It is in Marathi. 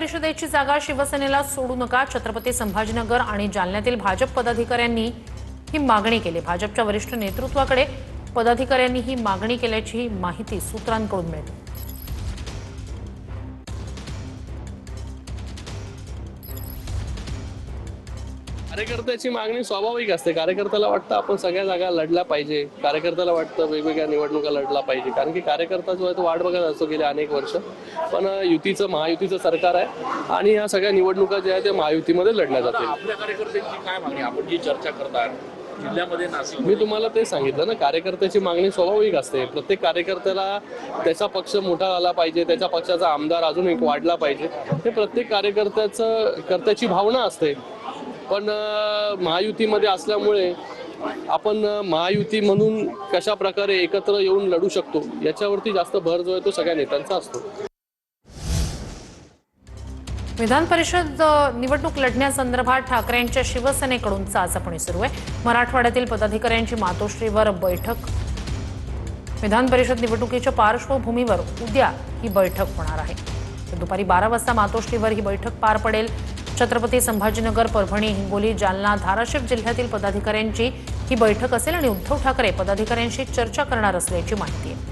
परिषदेची जागा शिवसेनेला सोडू नका, छत्रपती संभाजीनगर आणि जालन्यातील भाजप पदाधिकाऱ्यांनी ही मागणी केली। भाजपच्या वरिष्ठ नेतृत्वाकडे पदाधिकाऱ्यांनी ही मागणी केल्याची माहिती सूत्रांकडून मिळते। कार्यकर्त्याची मागणी स्वाभाविक असते। कार्यकर्त्याला वाटतं आपण सगळ्या जागा लढल्या पाहिजे, कार्यकर्त्याला वाटतं वेगवेगळ्या निवडणुका लढला पाहिजे, कारण की कार्यकर्ता जो आहे तो वाट बघत असतो गेले अनेक वर्ष। पण महायुतीचं सरकार आहे आणि या सगळ्या निवडणुका ज्या आहेत त्या महायुतीमध्ये लढल्या जातील। आपल्या कार्यकर्त्यांची काय मागणी, आपण जी चर्चा करतात जिल्ह्यामध्ये नाशिक, मी तुम्हाला ते सांगितलं ना, कार्यकर्त्याची मागणी स्वाभाविक असते। प्रत्येक कार्यकर्त्याला त्याचा पक्ष मोठा झाला पाहिजे, त्याच्या पक्षाचा आमदार अजून एक वाढला पाहिजे, हे प्रत्येक कार्यकर्त्याची भावना असते। पण महायुतीमध्ये असल्यामुळे आपण महायुती म्हणून कशा प्रकारे एकत्र येऊन लढू शकतो याच्यावरती जास्त भर जो आहे तो सगळ्या नेत्यांचा असतो। विधान परिषद निवडणूक लढण्यासंदर्भात ठाकरेंच्या शिवसेनेकडून चाचपणी सुरू आहे। मराठवाड्यातील पदाधिकाऱ्यांची मातोश्रीवर बैठक। विधान परिषद निवडणुकीच्या पार्श्वभूमीवर उद्या ही बैठक होणार आहे। दुपारी 12 वाजता मातोश्रीवर ही बैठक पार पडेल। छत्रपती संभाजीनगर, परभणी, हिंगोली, जालना, धाराशिव जिल्ह्यातील पदाधिकाऱ्यांची ही बैठक असेल आणि उद्धव ठाकरे पदाधिकाऱ्यांशी चर्चा करणार असल्याची माहिती आहे।